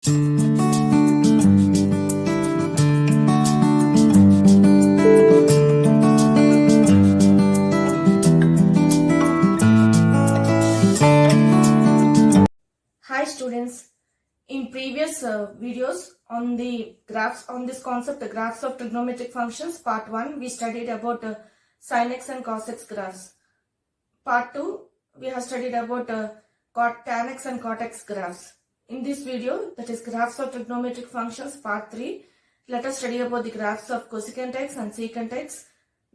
Hi students, in previous videos on the graphs on this concept, the graphs of trigonometric functions, part 1, we studied about sin x and cos x graphs. Part 2, we have studied about tan x and cot x graphs. In this video, that is graphs of trigonometric functions, part 3, let us study about the graphs of cosecant x and secant x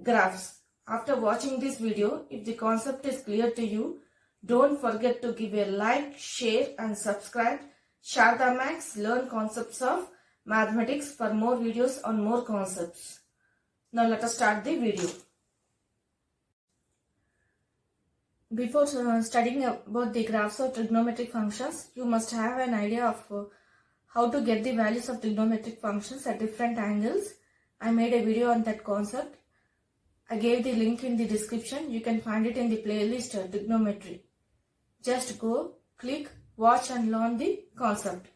graphs. After watching this video, if the concept is clear to you, don't forget to give a like, share and subscribe. Share the max, learn concepts of mathematics for more videos on more concepts. Now let us start the video. Before studying about the graphs of trigonometric functions, you must have an idea of how to get the values of trigonometric functions at different angles. I made a video on that concept. I gave the link in the description. You can find it in the playlist trigonometry. Just go, click, watch and learn the concept.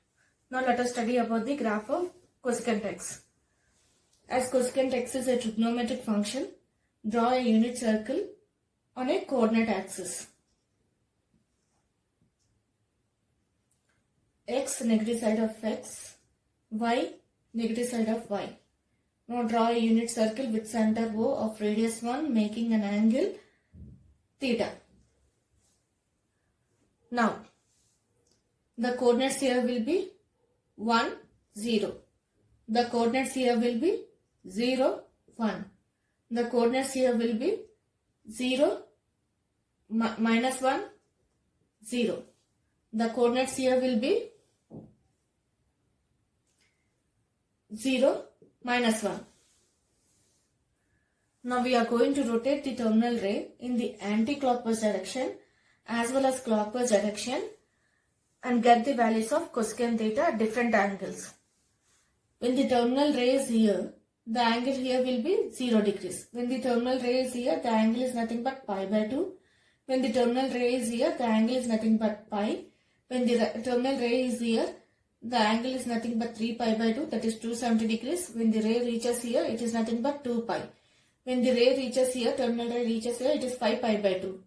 Now let us study about the graph of cosecant x. As cosecant x is a trigonometric function, draw a unit circle on a coordinate axis. X negative side of x, y negative side of y. Now draw a unit circle with center O of radius 1 making an angle theta. Now, the coordinates here will be 1, 0. The coordinates here will be 0, 1. The coordinates here will be 0, minus 1, 0. The coordinates here will be 0, minus 1. Now we are going to rotate the terminal ray in the anti-clockwise direction as well as clockwise direction and get the values of cosecant theta at different angles. When the terminal ray is here, the angle here will be 0 degrees. When the terminal ray is here, the angle is nothing but pi by 2. When the terminal ray is here, the angle is nothing but pi. When the terminal ray is here, the angle is nothing but 3 pi by 2, that is 270 degrees. When the ray reaches here, it is nothing but 2 pi. When the ray reaches here, terminal ray reaches here, it is 5 pi by 2.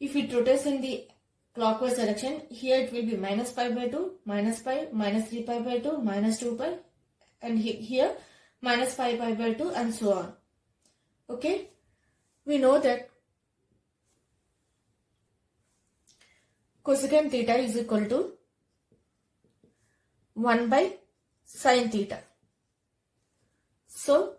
If it rotates in the clockwise direction, here it will be minus pi by 2, minus pi, minus 3 pi by 2, minus 2 pi, and here minus 5 pi by 2 and so on. Okay, we know that cosecant theta is equal to 1 by sin theta. So,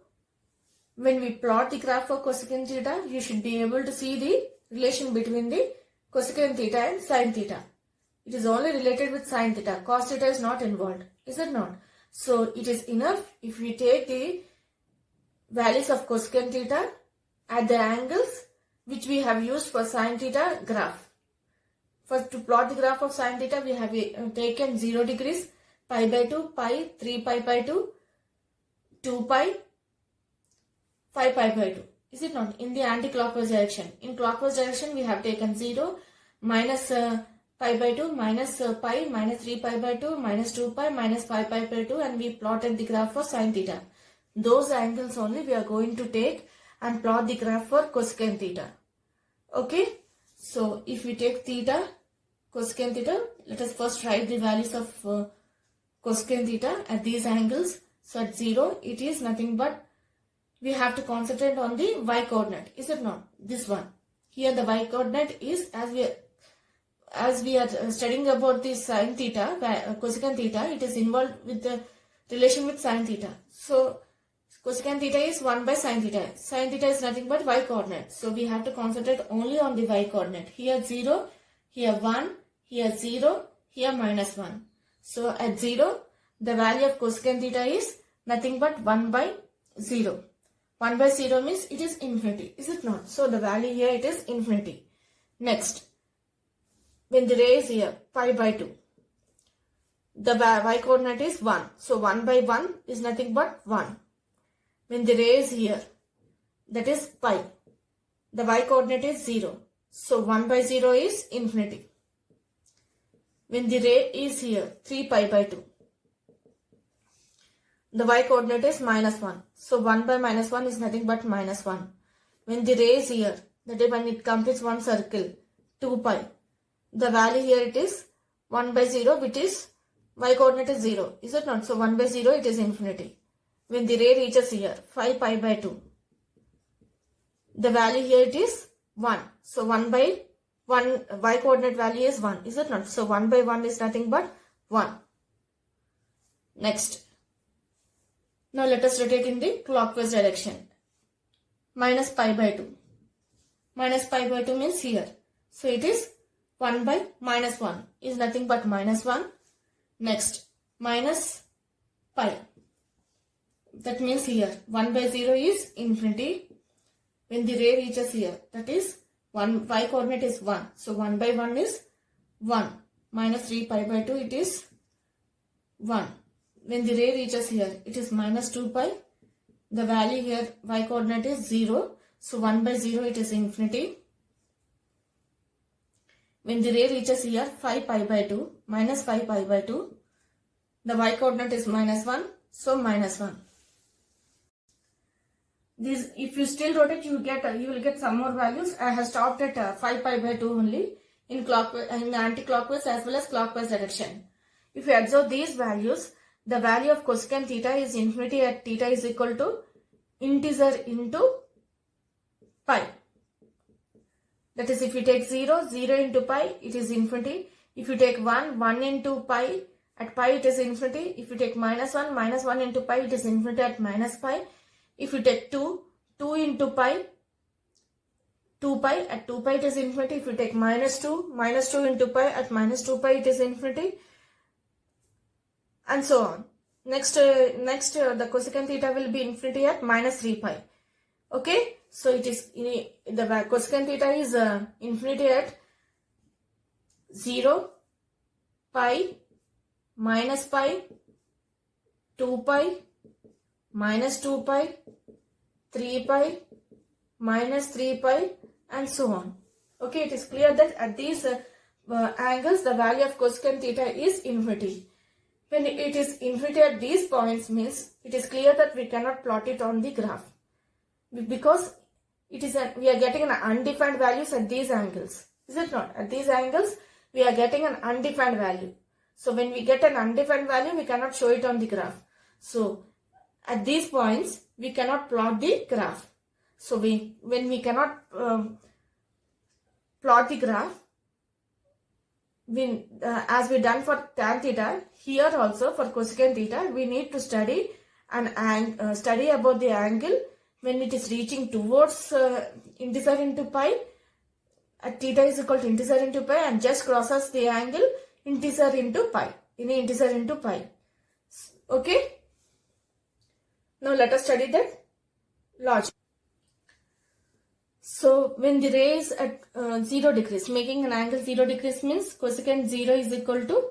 when we plot the graph for cosecant theta, you should be able to see the relation between the cosecant theta and sin theta. It is only related with sin theta. Cos theta is not involved. Is it not? So it is enough if we take the values of cosecant theta at the angles which we have used for sin theta graph. First, to plot the graph of sin theta, we have taken 0 degrees, pi by 2, pi, 3 pi by 2, 2 pi, 5 pi by 2. Is it not? In the anti-clockwise direction. In clockwise direction, we have taken 0, minus pi by 2, minus pi, minus 3 pi by 2, minus 2 pi, minus 5 pi by 2, and we plotted the graph for sin theta. Those angles only we are going to take and plot the graph for cosecant theta. Okay? So, if we take theta, cosecant theta, let us first write the values of cosecant theta at these angles. So, at 0, it is nothing but we have to concentrate on the y coordinate. Is it not? This one. Here the y coordinate is, as we are studying about the sin theta, cosecant theta, it is involved with the relation with sin theta. So, cosecant theta is 1 by sin theta. Sin theta is nothing but y coordinate. So, we have to concentrate only on the y coordinate. Here 0, here 1, here 0, here minus 1. So, at 0, the value of cosecant theta is nothing but 1 by 0. 1 by 0 means it is infinity. Is it not? So, the value here it is infinity. Next, when the ray is here, pi by 2. The y coordinate is 1. So, 1 by 1 is nothing but 1. When the ray is here, that is pi. The y coordinate is 0. So, 1 by 0 is infinity. When the ray is here, 3 pi by 2. the y coordinate is minus 1. So 1 by minus 1 is nothing but minus 1. When the ray is here, that is when it completes one circle, 2 pi. The value here it is 1 by 0, which is y coordinate is 0. Is it not? So 1 by 0 it is infinity. When the ray reaches here, 5 pi by 2. The value here it is 1. So 1 by 1, y coordinate value is 1. Is it not? So 1 by 1 is nothing but 1. Next. Now let us rotate in the clockwise direction. Minus pi by 2. Minus pi by 2 means here. So it is 1 by minus 1 is nothing but minus 1. Next. Minus pi. That means here 1 by 0 is infinity. When the ray reaches here, that is 1, y coordinate is 1. So 1 by 1 is 1. Minus 3 pi by 2 it is 1. When the ray reaches here, it is minus 2 pi. The value here, y coordinate is 0. So 1 by 0 it is infinity. When the ray reaches here, 5 pi by 2, minus 5 pi by 2. The y coordinate is minus 1. So minus 1. This, if you still rotate, you will get some more values. I have stopped at 5 pi by 2 only in clockwise, in anti-clockwise as well as clockwise direction. If you observe these values, the value of cosecant theta is infinity at theta is equal to integer into pi. That is, if you take 0, 0 into pi, it is infinity. If you take 1, 1 into pi, at pi it is infinity. If you take minus 1, minus 1 into pi, it is infinity at minus pi. If you take 2, 2 into pi, 2 pi, at 2 pi it is infinity. If you take minus 2 into pi, at minus 2 pi it is infinity. And so on. Next, the cosecant theta will be infinity at minus 3 pi. Okay, so it is, the cosecant theta is infinity at 0, pi, minus pi, 2 pi, minus 2 pi, 3 pi, minus 3 pi, and so on. Okay, it is clear that at these angles, the value of cosecant theta is infinity. When it is infinity at these points, means it is clear that we cannot plot it on the graph, because it is we are getting an undefined values at these angles. Is it not? At these angles, we are getting an undefined value. So when we get an undefined value, we cannot show it on the graph. So at these points, we cannot plot the graph. So when we cannot plot the graph, as we done for tan theta, here also for cosecant theta, we need to study study about the angle when it is reaching towards integer into pi. At theta is equal to integer into pi and just crosses the angle integer into pi. Integer into pi. Okay. Now let us study that logic. So when the ray is at 0 degrees, making an angle 0 degrees means cosecant 0 is equal to,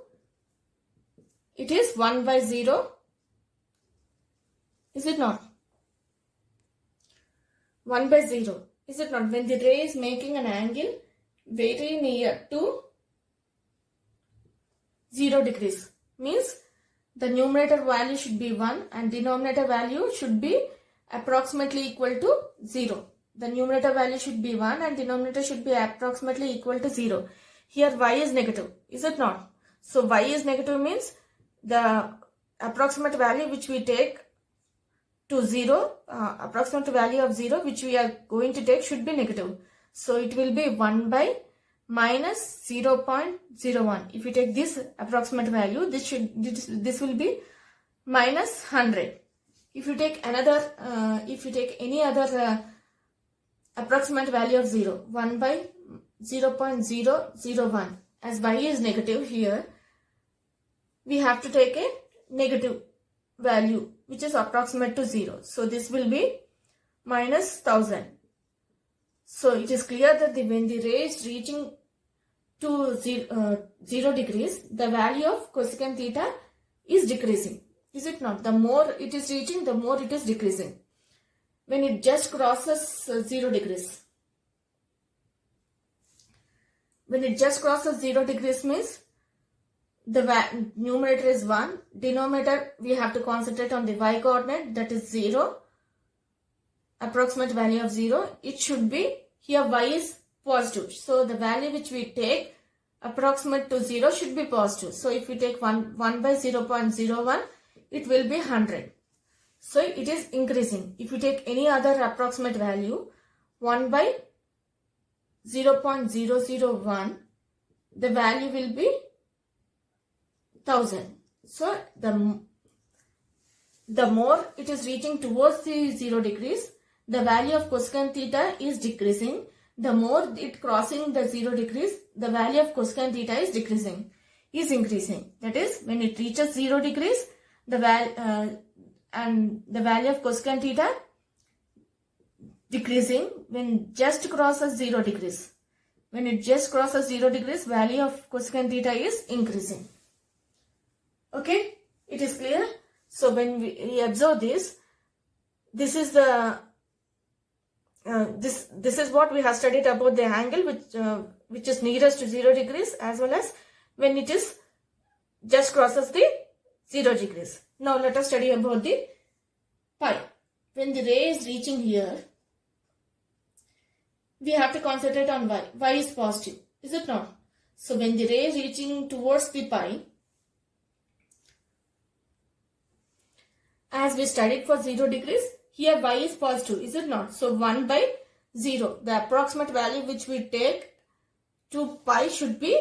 it is 1 by 0. Is it not? 1 by 0. Is it not? When the ray is making an angle very near to 0 degrees, means the numerator value should be 1 and denominator value should be approximately equal to 0. The numerator value should be 1 and denominator should be approximately equal to 0. Here y is negative. Is it not? So y is negative means the approximate value which we take to 0, approximate value of 0 which we are going to take should be negative. So it will be 1 by minus 0.01. If you take this approximate value, this will be minus 100. If you take another, any other approximate value of 0, 1 by 0.001, as y is negative here, we have to take a negative value which is approximate to 0. So this will be minus 1000. So it is clear that when the ray is reaching to 0 degrees, the value of cosecant theta is decreasing. Is it not? The more it is reaching, the more it is decreasing. When it just crosses 0 degrees. When it just crosses 0 degrees means the numerator is 1, denominator we have to concentrate on the y coordinate, that is 0, approximate value of 0. It should be, here y is positive, so the value which we take approximate to 0 should be positive. So if we take 1 by 0.01, it will be 100. So it is increasing. If you take any other approximate value, 1 by 0.001, the value will be 1000. So the more it is reaching towards the 0 degrees, the value of cosecant theta is decreasing. The more it crossing the 0 degrees, the value of cosecant theta is increasing. That is, when it reaches 0 degrees, the value of cosecant theta decreasing when just crosses 0 degrees. When it just crosses 0 degrees, value of cosecant theta is increasing. Okay, it is clear. So when we observe this is the this is what we have studied about the angle which is nearest to 0 degrees, as well as when it is just crosses the 0 degrees. Now let us study about the pi. When the ray is reaching here, we have to concentrate on y. Y is positive, is it not? So when the ray is reaching towards the pi, as we studied for 0 degrees, here y is positive, is it not? So 1 by 0, the approximate value which we take to pi should be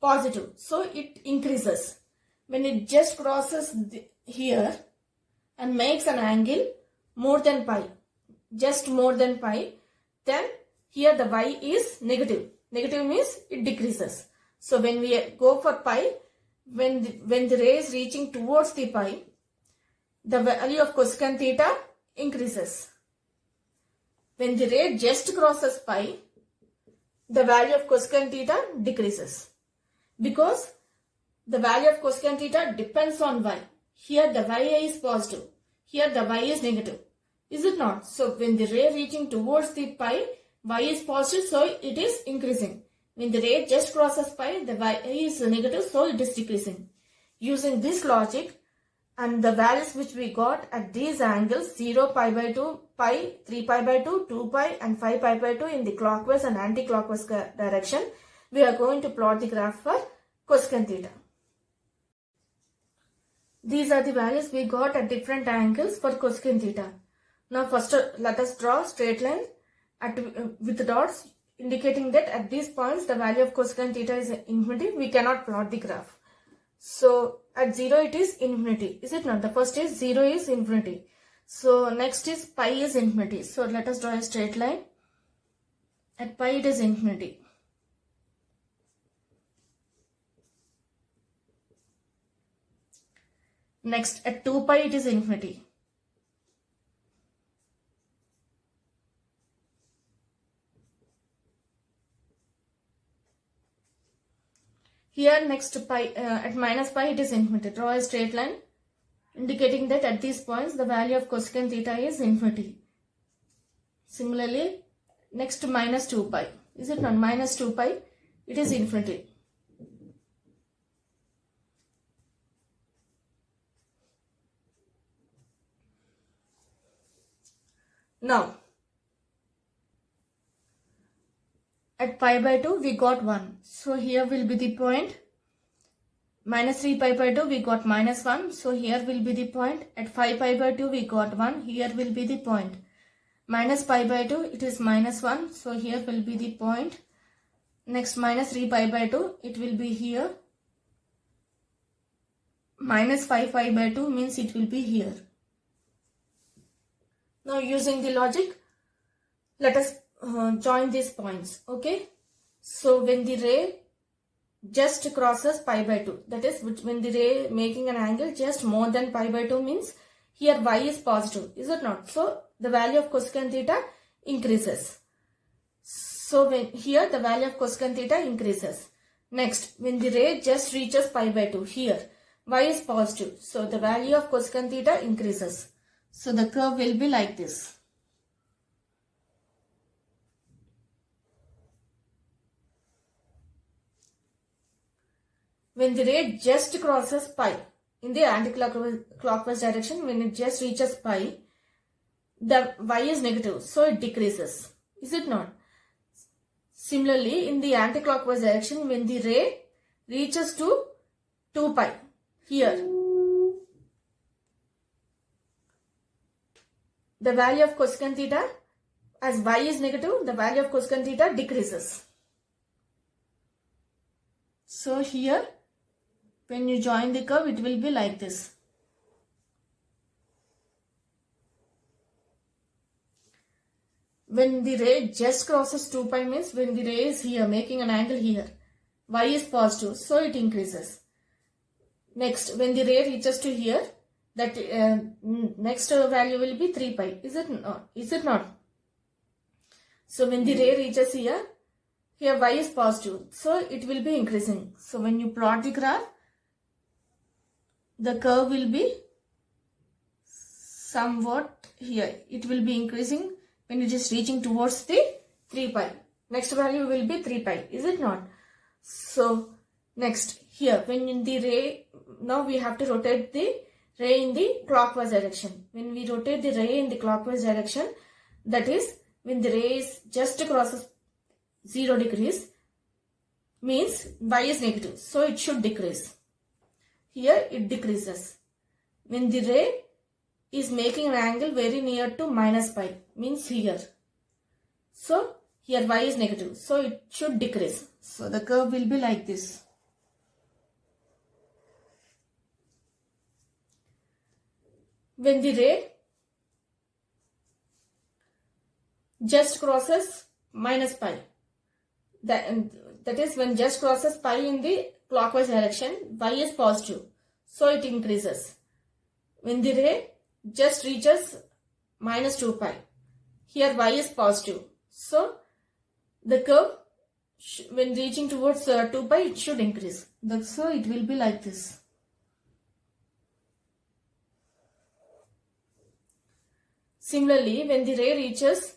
positive. So it increases. When it just crosses here and makes an angle more than pi, just more than pi, then here the y is negative. Negative means it decreases. So when we go for pi, when the ray is reaching towards the pi, the value of cosecant theta increases. When the ray just crosses pi, the value of cosecant theta decreases. Because the value of cosecant theta depends on y. Here the y is positive. Here the y is negative. Is it not? So when the ray reaching towards the pi, y is positive, so it is increasing. When the ray just crosses pi, the y is negative, so it is decreasing. Using this logic and the values which we got at these angles, 0, pi by 2, pi, 3 pi by 2, 2 pi and 5 pi by 2 in the clockwise and anti-clockwise direction, we are going to plot the graph for cosecant theta. These are the values we got at different angles for cosecant theta. Now first let us draw straight line with dots indicating that at these points the value of cosecant theta is infinity. We cannot plot the graph. So at 0 it is infinity, is it not? The first is 0 is infinity. So next is pi is infinity. So let us draw a straight line. At pi it is infinity. Next at 2 pi it is infinity. Here next to pi, at minus pi it is infinity. Draw a straight line indicating that at these points the value of cosecant theta is infinity. Similarly, next to minus 2 pi, is it not? Minus 2 pi, it is infinity. Now, at pi by 2 we got 1. So here will be the point. Minus 3 pi by 2 we got minus 1. So here will be the point. At 5 pi by 2 we got 1. Here will be the point. Minus pi by 2 it is minus 1. So here will be the point. Next minus 3 pi by 2 it will be here. Minus 5 pi by 2 means it will be here. Now using the logic, let us join these points. Okay, so when the ray just crosses pi by 2, that is when the ray making an angle just more than pi by 2 means here y is positive, is it not? So the value of cosecant theta increases. So when here the value of cosecant theta increases. Next, when the ray just reaches pi by 2, here y is positive, so the value of cosecant theta increases. So the curve will be like this. when the ray just crosses pi in the anti-clockwise direction, when it just reaches pi, the y is negative, so it decreases. Is it not? Similarly, in the anti-clockwise direction, when the ray reaches to 2 pi, here, the value of cosecant theta, as y is negative, the value of cosecant theta decreases. So here, when you join the curve, it will be like this. When the ray just crosses 2 pi means when the ray is here, making an angle here, y is positive, so it increases. Next, when the ray reaches to here, that next value will be 3 pi. Is it not? Is it not? So when the ray reaches here, here y is positive, so it will be increasing. So when you plot the graph, the curve will be somewhat here. It will be increasing when it is reaching towards the 3 pi. Next value will be 3 pi. Is it not? So next here, when in the ray, now we have to rotate the ray in the clockwise direction. When we rotate the ray in the clockwise direction, that is when the ray is just crosses 0 degrees, means y is negative, so it should decrease. Here it decreases. When the ray is making an angle very near to minus pi, means here. So here y is negative, so it should decrease. So the curve will be like this. When the ray just crosses minus pi, that is when just crosses pi in the clockwise direction, y is positive, so it increases. When the ray just reaches minus 2 pi, here y is positive, so the curve when reaching towards 2 pi, it should increase. So it will be like this. Similarly, when the ray reaches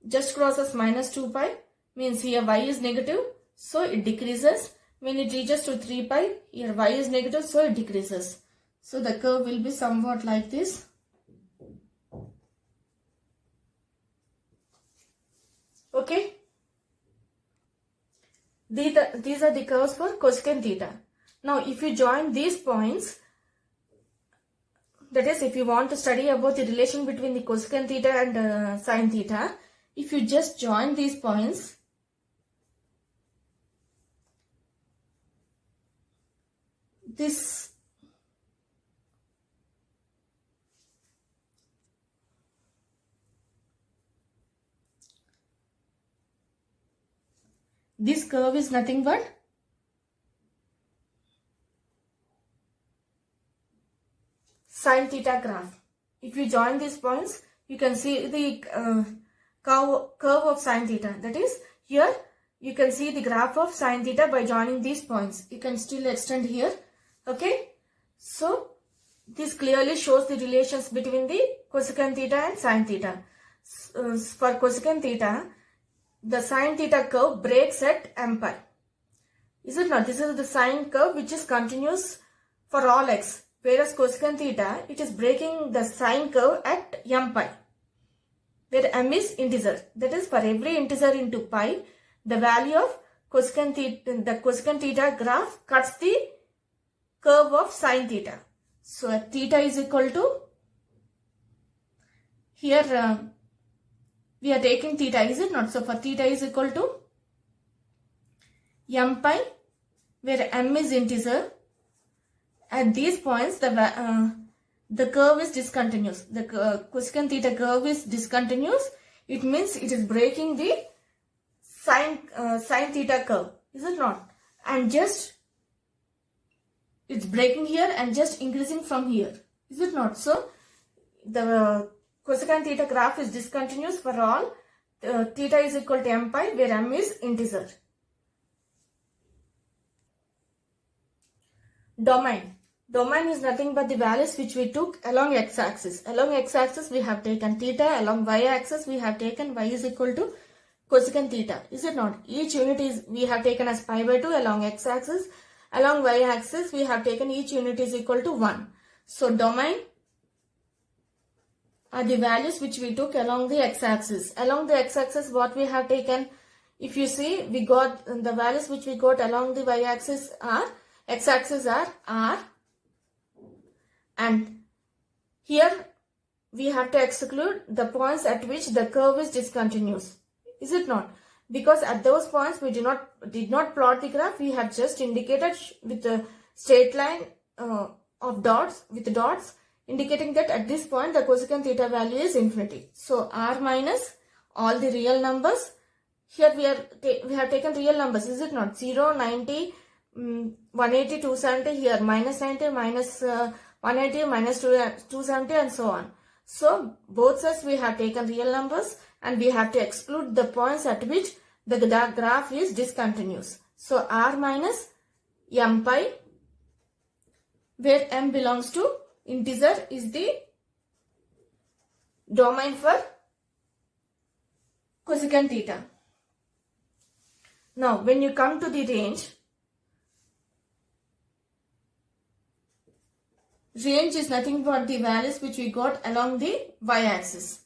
just crosses minus 2 pi, means here y is negative, so it decreases. When it reaches to 3 pi, here y is negative, so it decreases. So the curve will be somewhat like this. Okay. These are the curves for cosecant theta. Now, if you join these points, that is, if you want to study about the relation between the cosecant theta and sine theta, if you just join these points, this curve is nothing but sine theta graph. If you join these points, you can see the curve of sine theta. That is, here you can see the graph of sine theta by joining these points. You can still extend here. Okay. So this clearly shows the relations between the cosecant theta and sine theta. For cosecant theta, the sine theta curve breaks at m pi. Is it not? This is the sine curve which is continuous for all x. Whereas cosecant theta, it is breaking the sine curve at m pi, where m is integer. That is, for every integer into pi, the value of cosecant theta graph cuts the curve of sine theta. So theta is equal to, here we are taking theta, is it not? So for theta is equal to m pi, where m is integer. At these points, the curve is discontinuous. The cosecant theta curve is discontinuous. It means it is breaking the sine theta curve. Is it not? And just it's breaking here and just increasing from here. Is it not? So the cosecant theta graph is discontinuous for all. Theta is equal to m pi, where m is integer. Domain. Domain is nothing but the values which we took along x-axis. Along x-axis we have taken theta. Along y-axis we have taken y is equal to cosecant theta. Is it not? Each unit is we have taken as pi by 2 along x-axis. Along y-axis, we have taken each unit is equal to 1. So domain are the values which we took along the x-axis. Along the x-axis, what we have taken, if you see, we got the values which we got along the y-axis are, x-axis are r, and here we have to exclude the points at which the curve is discontinuous. Is it not? Because at those points we did not plot the graph. We have just indicated with a straight line of dots, with dots, indicating that at this point the cosecant theta value is infinity. So r minus all the real numbers. Here we have taken real numbers, is it not? 0, 90, 180, 270, here minus 90, minus 180, minus 270 and so on. So both sides we have taken real numbers and we have to exclude the points at which the graph is discontinuous. So r minus m pi, where m belongs to integer, is the domain for cosecant theta. Now when you come to the range is nothing but the values which we got along the y-axis.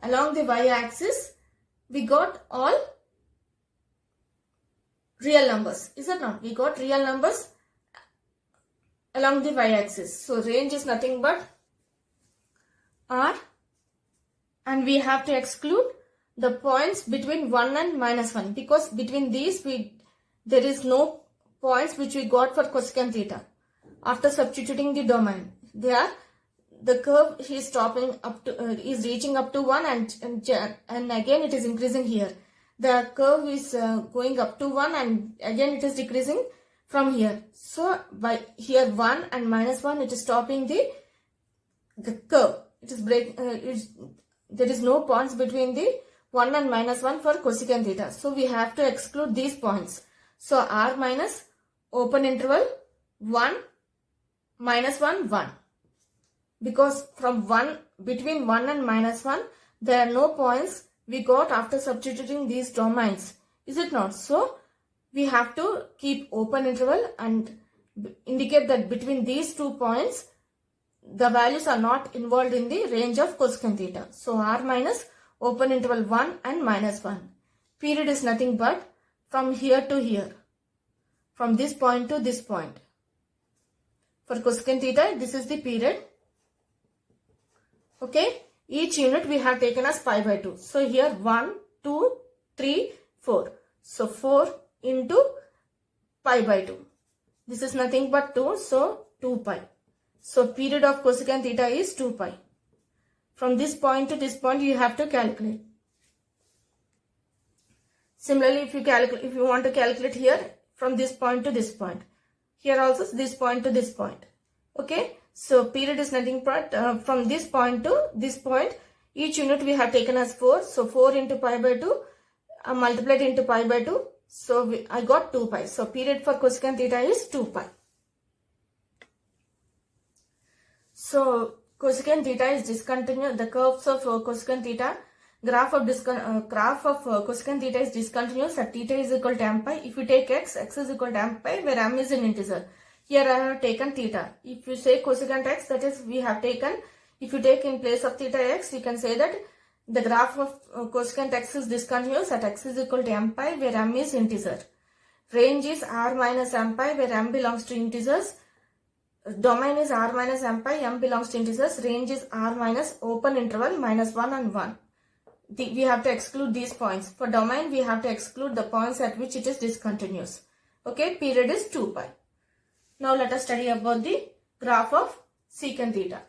Along the y-axis, we got all real numbers. Is it not? We got real numbers along the y-axis. So range is nothing but r, and we have to exclude the points between 1 and minus 1, because between these there is no points which we got for cosecant theta. After substituting the domain, the curve is stopping up to is reaching up to 1 and again it is increasing here. The curve is going up to 1 and again it is decreasing from here. So by here 1 and minus 1, it is stopping the curve. It is there is no points between the 1 and minus 1 for cosecant theta. So we have to exclude these points. So r minus open interval 1 minus 1 1, because from between 1 and minus 1 there are no points we got after substituting these domains. Is it not? So we have to keep open interval and indicate that between these 2 points the values are not involved in the range of cosecant theta. So r minus open interval 1 and minus 1. Period is nothing but from here to here, from this point to this point. For cosecant theta, this is the period. Okay, each unit we have taken as pi by 2. So here 1, 2, 3, 4. So 4 into pi by 2. This is nothing but 2, so 2 pi. So period of cosecant theta is 2 pi. From this point to this point you have to calculate. Similarly, if you want to calculate here from this point to this point, here also this point to this point. Okay, so period is nothing but from this point to this point, each unit we have taken as 4. So 4 into pi by 2 multiplied into pi by 2. So I got 2 pi. So period for cosecant theta is 2 pi. So cosecant theta is discontinuous. The curves of cosecant theta, graph of cosecant theta is discontinuous at theta is equal to m pi. If you take x is equal to m pi, where m is an integer. Here I have taken theta. If you say cosecant x, that is we have taken, if you take in place of theta x, you can say that the graph of cosecant x is discontinuous at x is equal to m pi, where m is integer. Range is r minus m pi, where m belongs to integers. Domain is r minus m pi, m belongs to integers. Range is r minus open interval minus 1 and 1. We have to exclude these points. For domain, we have to exclude the points at which it is discontinuous. Okay, period is 2 pi. Now let us study about the graph of secant theta.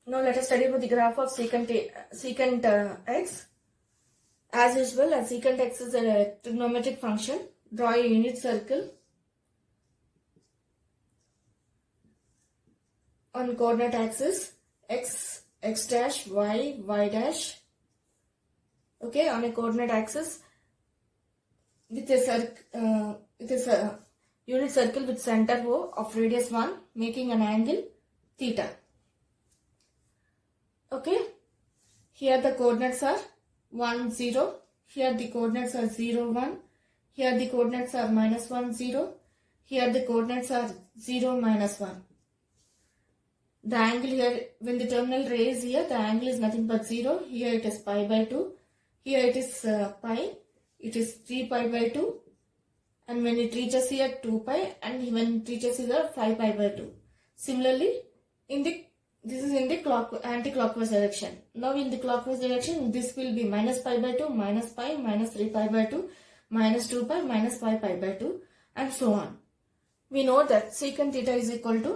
Now let us study about the graph of secant x. As usual, as secant x is a trigonometric function, draw a unit circle on coordinate axis x dash, y dash. Okay, on a coordinate axis with a unit circle with center O of radius 1, making an angle theta. Okay, here the coordinates are 1, 0. Here the coordinates are 0, 1. Here the coordinates are -1, 0. Here the coordinates are 0, -1. The angle here, when the terminal ray is here, the angle is nothing but 0. Here it is pi by 2. Here it is pi. It is 3 pi by 2. And when it reaches here 2 pi, and when it reaches here 5 pi by 2. Similarly, this is in the anti-clockwise direction. Now in the clockwise direction, this will be minus pi by 2, minus pi, minus 3 pi by 2, minus 2 pi, minus 5 pi by 2, and so on. We know that secant theta is equal to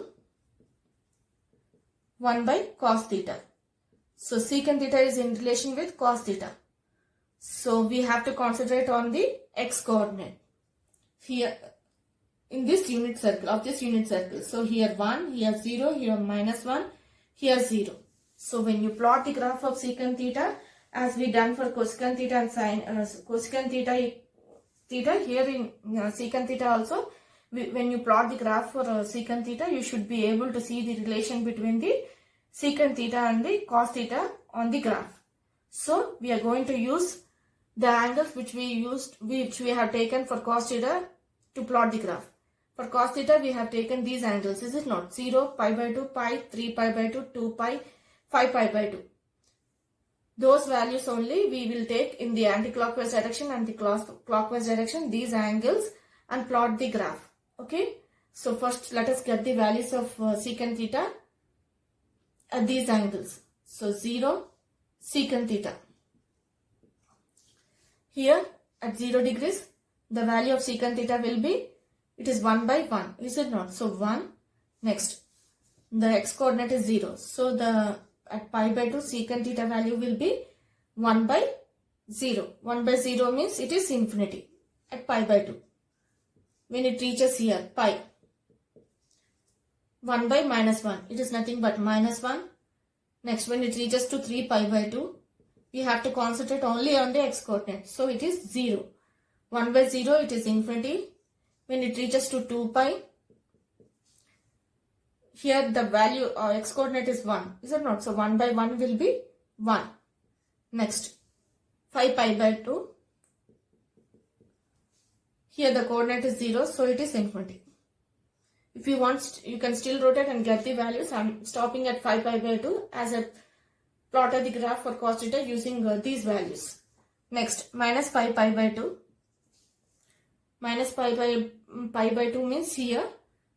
1 by cos theta. So secant theta is in relation with cos theta. So we have to concentrate on the x coordinate. Here in this unit circle, so here 1, here 0, here -1, here 0. So when you plot the graph of secant theta, as we done for cosecant theta and sin cosecant theta, here in secant theta also, when you plot the graph for secant theta, you should be able to see the relation between the secant theta and the cos theta on the graph. So we are going to use the angles which we have taken for cos theta to plot the graph. For cos theta, we have taken these angles, is it not? 0, pi by 2, pi, 3 pi by 2, 2 pi, 5 pi by 2. Those values only we will take in the anti-clockwise direction and the clockwise direction, these angles, and plot the graph. Okay? So first let us get the values of secant theta at these angles. So 0, secant theta. Here at 0 degrees, the value of secant theta will be, it is 1 by 1, is it not? So 1, next, the x coordinate is 0. So at pi by 2, secant theta value will be 1 by 0. 1 by 0 means it is infinity at pi by 2. When it reaches here, pi, 1 by -1, it is nothing but -1. Next, when it reaches to 3 pi by 2, we have to concentrate only on the x coordinate. So it is 0. 1 by 0, it is infinity. When it reaches to 2 pi, here the value x coordinate is 1, is it not? So 1 by 1 will be 1. Next, 5 pi by 2. Here the coordinate is 0, so it is infinity. If you want, you can still rotate and get the values. I am stopping at 5 pi by 2 as I plotted the graph for cos theta using these values. Next, minus 5 pi by 2. Minus pi by 2 means here.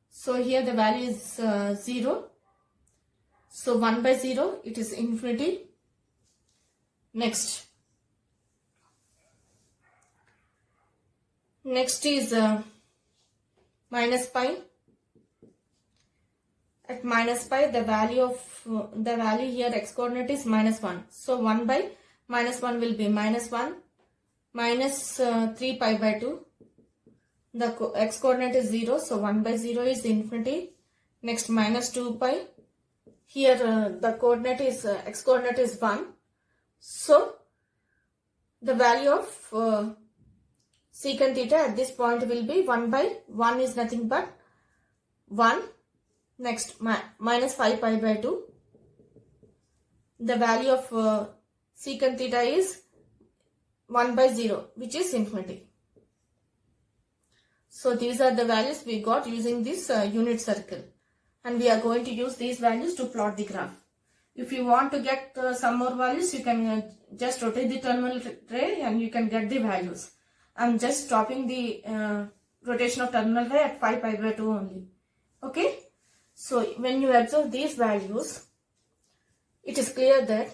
So here the value is 0. So 1 by 0, it is infinity. Next is minus pi. At minus pi, the value here x coordinate is -1. So 1 by -1 will be -1. Minus 3 pi by 2. The x coordinate is 0, so 1 by 0 is infinity. Next, minus 2 pi. Here the coordinate is x coordinate is 1. So the value of secant theta at this point will be 1 by 1 is nothing but 1. Next, minus 5 pi by 2. The value of secant theta is 1 by 0, which is infinity. So these are the values we got using this unit circle, and we are going to use these values to plot the graph. If you want to get some more values, you can just rotate the terminal ray and you can get the values. I'm just stopping the rotation of terminal ray at 5 pi by 2 only. Okay. So when you observe these values, it is clear that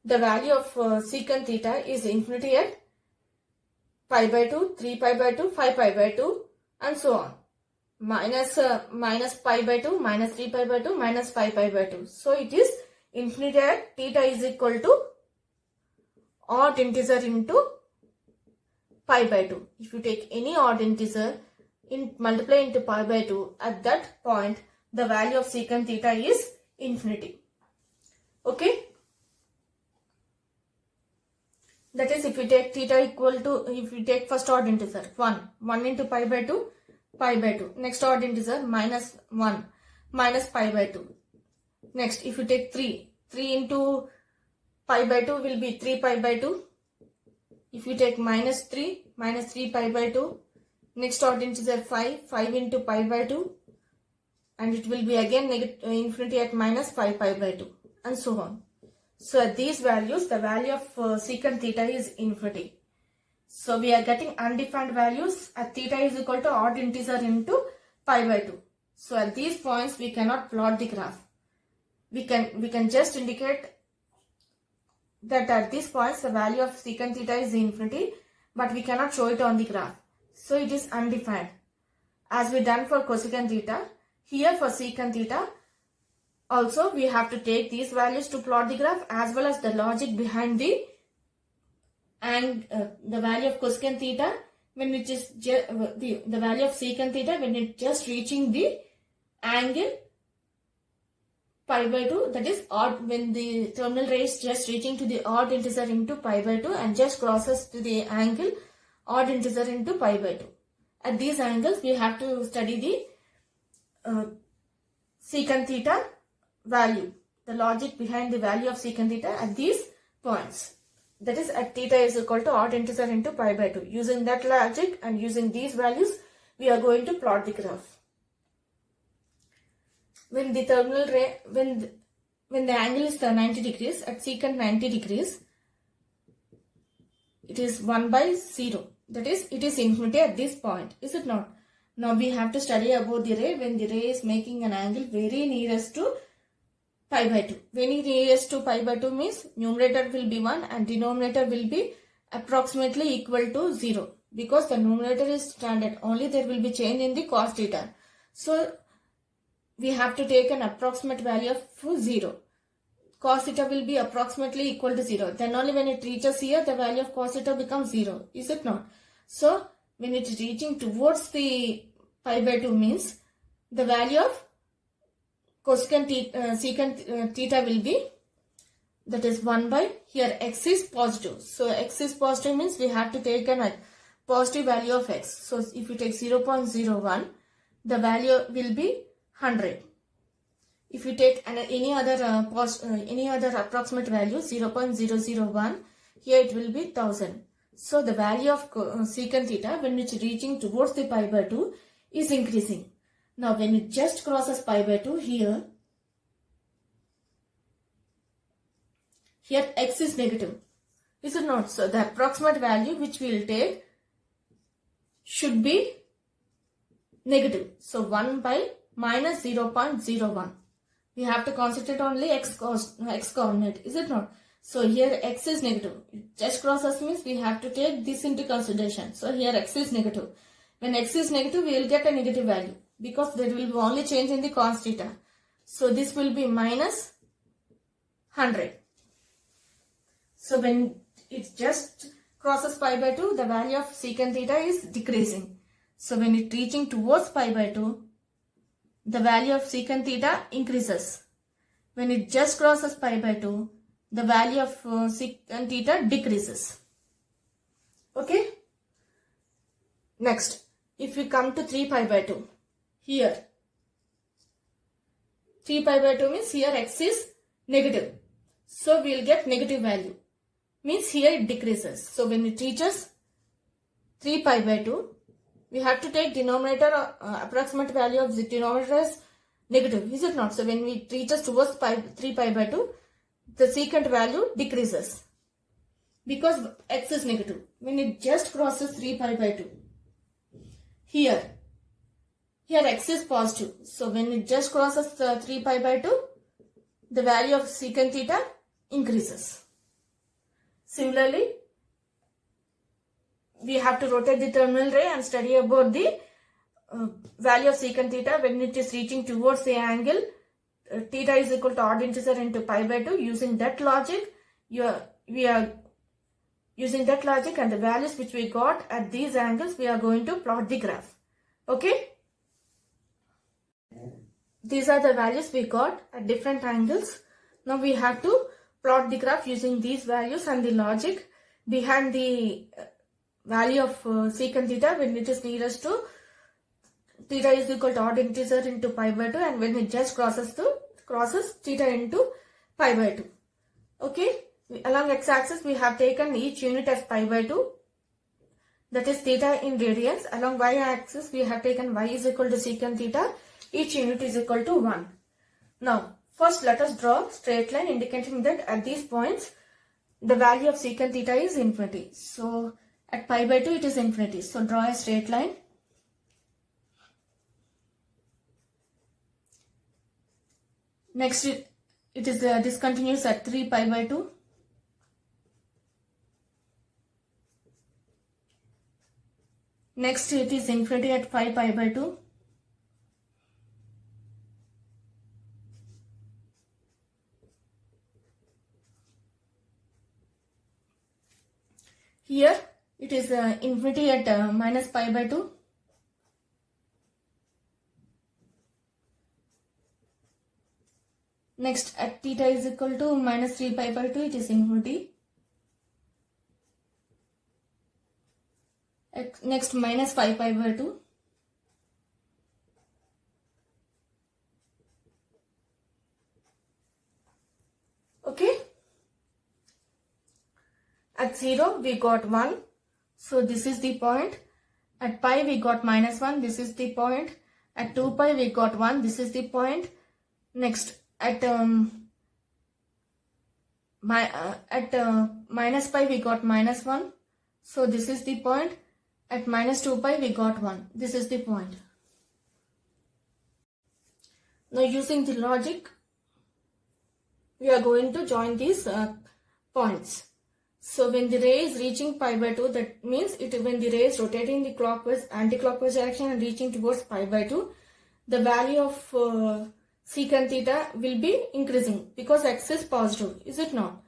the value of secant theta is infinity at pi by 2, 3 pi by 2, 5 pi by 2, and so on. Minus pi by 2, minus 3 pi by 2, minus 5 pi by 2. So it is infinity at theta is equal to odd integer into pi by 2. If you take any odd integer, multiply into pi by 2, at that point the value of secant theta is infinity. Okay. That is, if we take theta equal to, if we take first odd integer 1 into pi by 2, pi by 2. Next odd integer minus 1, minus pi by 2. Next, if you take 3 into pi by 2 will be 3 pi by 2. If you take minus 3 minus 3 pi by 2. Next odd integer 5 into pi by 2. And it will be again infinity at minus 5 pi by 2. And so on. So at these values, the value of secant theta is infinity. So we are getting undefined values at theta is equal to odd integer into pi by 2. So at these points, we cannot plot the graph. We can just indicate that at these points the value of secant theta is infinity, but we cannot show it on the graph. So it is undefined. As we done for cosecant theta, here for secant theta, also we have to take these values to plot the graph as well as the logic behind the value of cosecant theta when it is the value of secant theta when it just reaching the angle pi by 2, that is odd, when the terminal ray is just reaching to the odd integer into pi by 2 and just crosses to the angle odd integer into pi by 2. At these angles, we have to study the secant theta value, the logic behind the value of secant theta at these points. That is at theta is equal to odd integer into pi by 2. Using that logic and using these values, we are going to plot the graph. When the terminal ray, when the angle is 90 degrees, at secant 90 degrees, it is 1 by 0. That is, it is infinity at this point, is it not? Now we have to study about the ray when the ray is making an angle very nearest to pi by 2. Very nearest to pi by 2 means numerator will be 1 and denominator will be approximately equal to 0. Because the numerator is standard, only there will be change in the cos theta. So we have to take an approximate value of 0. Cos theta will be approximately equal to 0. Then only when it reaches here, the value of cos theta becomes 0. Is it not? So when it is reaching towards the pi by 2 means the value of cosecant secant theta will be, that is 1 by, here x is positive. So x is positive means we have to take a positive value of x. So if you take 0.01, the value will be 100. If you take any other approximate value 0.001, here it will be 1000. So the value of secant theta when it's reaching towards the pi by 2 is increasing. Now when it just crosses pi by 2, here x is negative. Is it not? So the approximate value which we will take should be negative. So 1 by minus 0.01. We have to concentrate only x coordinate, is it not? So here x is negative. It just crosses means we have to take this into consideration. So here x is negative. When x is negative, we will get a negative value because there will be only change in the cos theta. So this will be minus 100. So when it just crosses pi by 2, the value of secant theta is decreasing. So when it reaching towards pi by 2, the value of secant theta increases. When it just crosses pi by 2, the value of secant theta decreases. Okay? Next, if we come to 3 pi by 2, here 3 pi by 2 means here x is negative. So we will get negative value. Means here it decreases. So when it reaches 3 pi by 2, we have to take denominator approximate value of the denominator as negative, is it not? So when it reaches towards 3 pi by 2, the secant value decreases because x is negative. When it just crosses 3 pi by 2, here x is positive. So when it just crosses 3 pi by 2, the value of secant theta increases. Similarly, we have to rotate the terminal ray and study about the value of secant theta when it is reaching towards the angle theta is equal to odd integer into pi by 2. Using that logic, we are using that logic and the values which we got at these angles, we are going to plot the graph. Okay? These are the values we got at different angles. Now we have to plot the graph using these values and the logic behind the value of secant theta when it is nearest to theta is equal to odd integer into pi by 2 and when it just crosses theta into pi by 2. Okay, along x-axis we have taken each unit as pi by 2. that is theta in radians. Along y-axis, we have taken y is equal to secant theta. Each unit is equal to 1. Now, first let us draw straight line indicating that at these points, the value of secant theta is infinity. So, at pi by 2, it is infinity. So, draw a straight line. Next, it is discontinuous at 3 pi by 2. Next, it is infinity at 5 pi by 2. Here, it is infinity at minus pi by 2. Next, at theta is equal to minus 3 pi by 2, it is infinity. Next, minus 5 pi by 2. Okay. At 0, we got 1. So, this is the point. At pi, we got minus 1. This is the point. At 2 pi, we got 1. This is the point. Next, at minus pi, we got minus 1. So, this is the point. At minus 2 pi, we got 1. This is the point. Now, using the logic, we are going to join these points. So, when the ray is reaching pi by 2, that means when the ray is rotating in the clockwise, anti-clockwise direction and reaching towards pi by 2, the value of secant theta will be increasing because x is positive, is it not?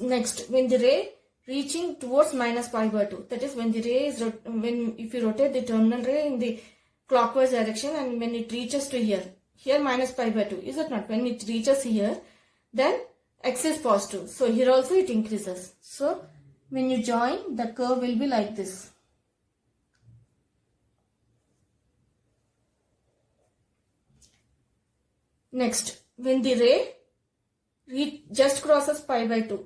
Next, when the ray reaching towards minus pi by 2, that is when the ray is, if you rotate the terminal ray in the clockwise direction and when it reaches to here minus pi by 2, is it not? When it reaches here, then x is positive. So, here also it increases. So, when you join, the curve will be like this. Next, when the ray just crosses pi by 2,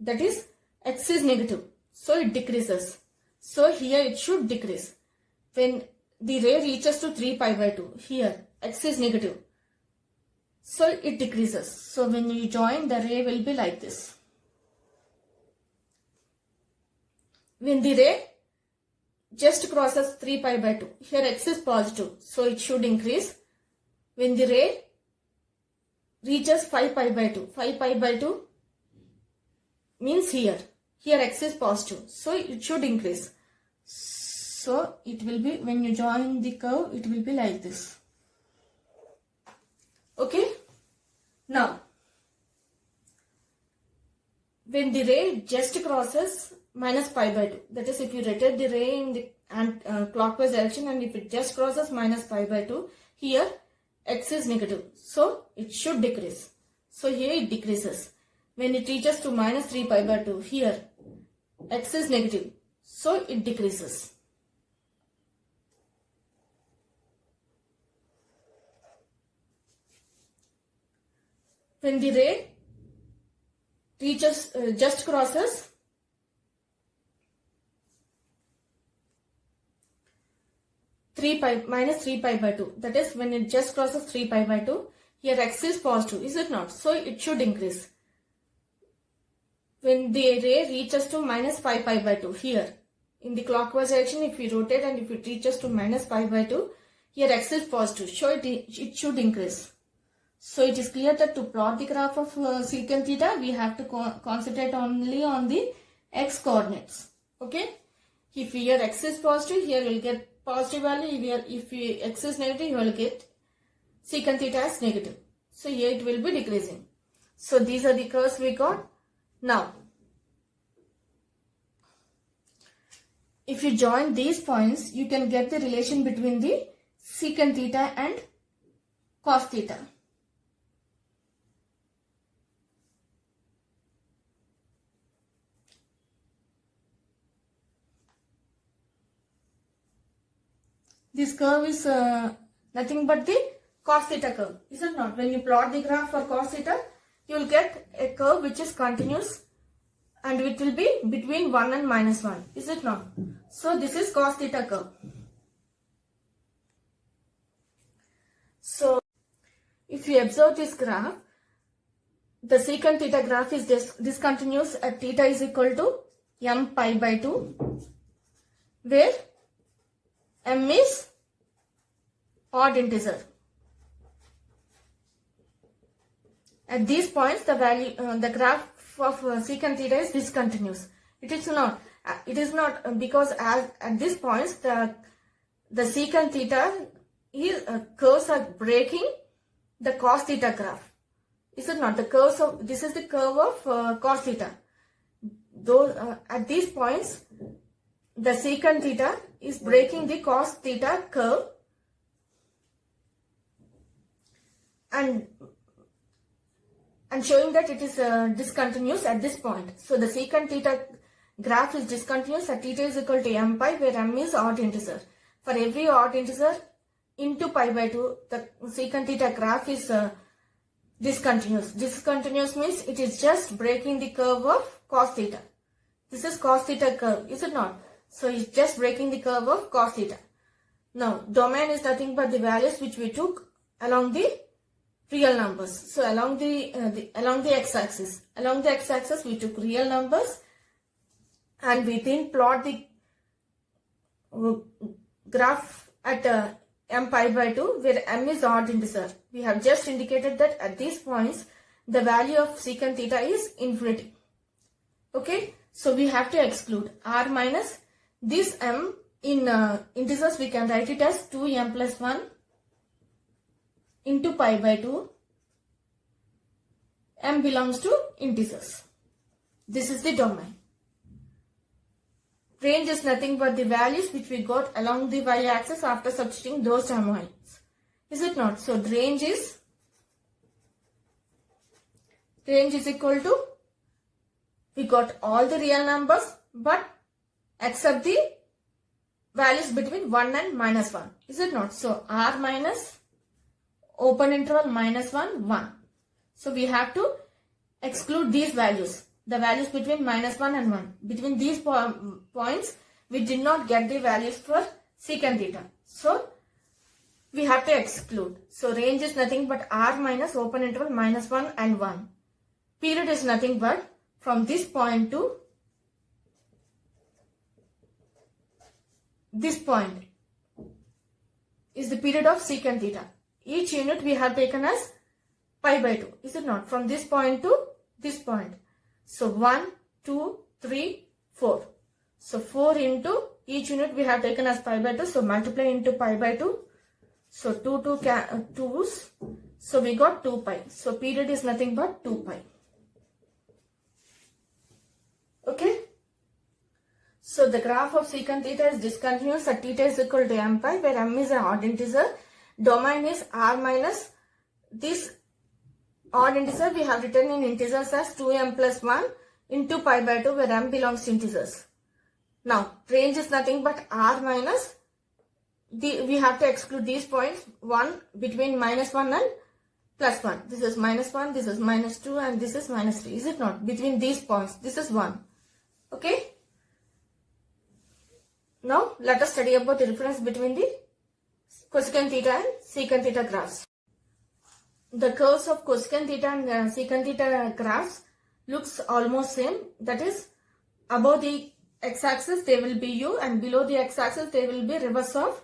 that is x is negative. So, it decreases. So, here it should decrease. When the ray reaches to 3 pi by 2, here x is negative. So, it decreases. So, when you join, the ray will be like this. When the ray just crosses 3 pi by 2, here x is positive. So, it should increase. When the ray reaches 5 pi by 2, 5 pi by 2 means here x is positive. So, it should increase. So, it will be, when you join the curve, it will be like this. Okay. Now, when the ray just crosses minus pi by 2, that is if you rotate the ray in the clockwise direction and if it just crosses minus pi by 2, here x is negative. So, it should decrease. So, here it decreases. When it reaches to minus 3 pi by 2, here x is negative. So, it decreases. When the ray reaches, just crosses minus 3 pi by 2, that is when it just crosses 3 pi by 2, here x is positive, is it not? So, it should increase. When the ray reaches to minus 5 pi by 2, here in the clockwise direction, if we rotate and if it reaches to minus pi by 2, here x is positive, so it should increase. So, it is clear that to plot the graph of secant theta, we have to concentrate only on the x coordinates. Okay. If here x is positive, here we will get positive value. Here, if x is negative, you will get secant theta as negative. So, here it will be decreasing. So, these are the curves we got. Now, if you join these points, you can get the relation between the secant theta and cos theta. This curve is nothing but the cos theta curve, is it not? When you plot the graph for cos theta, you will get a curve which is continuous and it will be between 1 and minus 1. Is it not? So this is cos theta curve. So if you observe this graph, the secant theta graph is discontinuous at theta is equal to m pi by 2, where m is odd integer. At these points, the value, the graph of secant theta is discontinuous. It is not. Because at these points the secant theta curves are breaking the cos theta graph. Is it not? This is the curve of cos theta. Though at these points the secant theta is breaking the cos theta curve and showing that it is discontinuous at this point. So the secant theta graph is discontinuous at theta is equal to m pi, where m is odd integer. For every odd integer into pi by 2, the secant theta graph is discontinuous. Discontinuous means it is just breaking the curve of cos theta. This is cos theta curve, is it not? So it's just breaking the curve of cos theta. Now domain is nothing but the values which we took along the real numbers. So along the x-axis, we took real numbers, and we then plot the graph at m pi by 2, where m is odd integer. We have just indicated that at these points the value of secant theta is infinity. Okay, so we have to exclude r minus this m in integers. We can write it as 2m plus 1 into pi by 2. M belongs to integers. This is the domain. Range is nothing but the values which we got along the y-axis after substituting those domains. Is it not? So range is equal to, we got all the real numbers but except the values between 1 and minus 1. Is it not? So r minus open interval minus 1, 1. So we have to exclude these values, the values between minus 1 and 1. Between these points, we did not get the values for secant theta. So we have to exclude. So range is nothing but r minus open interval minus 1 and 1. Period is nothing but from this point to this point is the period of secant theta. Each unit we have taken as pi by 2. Is it not? From this point to this point. So 1, 2, 3, 4. So 4 into each unit we have taken as pi by 2. So multiply into pi by 2. So 2 2's. So we got 2 pi. So period is nothing but 2 pi. Okay. So the graph of secant theta is discontinuous at theta is equal to m pi, where m is an odd integer. Domain is r minus this odd integer we have written in integers as 2m plus 1 into pi by 2, where m belongs to integers. Now range is nothing but r minus we have to exclude these points, 1 between minus 1 and plus 1. This is minus 1, this is minus 2, and this is minus 3. Is it not? Between these points, this is 1. Okay. Now let us study about the difference between the cosecant theta and secant theta graphs. The curves of cosecant theta and secant theta graphs looks almost same. That is, above the x-axis there will be u, and below the x-axis there will be reverse of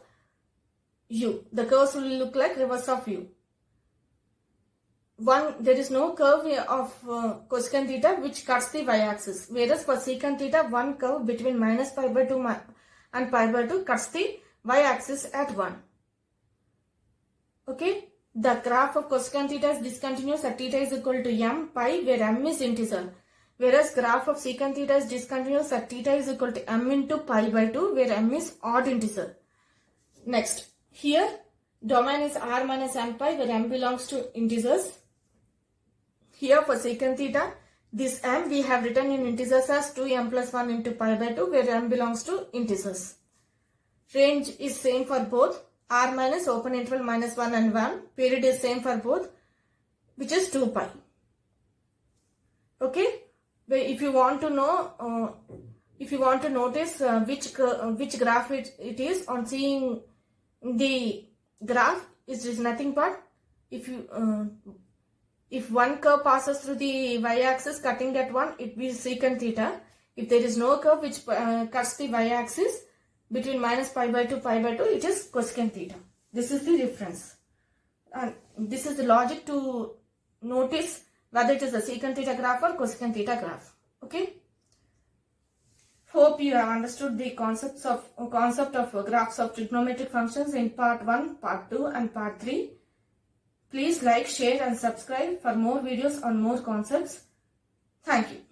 u. The curves will look like reverse of u. There is no curve of cosecant theta which cuts the y-axis, whereas for secant theta, one curve between minus pi by 2 and pi by 2 cuts the y-axis at 1. Okay. The graph of cosecant theta is discontinuous at theta is equal to m pi, where m is integer. Whereas graph of secant theta is discontinuous at theta is equal to m into pi by 2, where m is odd integer. Next, here domain is r minus m pi, where m belongs to integers. Here for secant theta, this m we have written in integers as 2m plus 1 into pi by 2, where m belongs to integers. Range is same for both. R minus open interval minus 1 and 1. Period is same for both, which is 2 pi. Okay. if you want to know, if you want to notice which graph it is, on seeing the graph, it is nothing but if one curve passes through the y-axis cutting that one, it will be secant theta. If there is no curve which cuts the y-axis between minus pi by 2, pi by 2, it is cosecant theta. This is the difference. And this is the logic to notice whether it is a secant theta graph or cosecant theta graph. Okay. Hope you have understood the concept of graphs of trigonometric functions in part 1, part 2 and part 3. Please like, share and subscribe for more videos on more concepts. Thank you.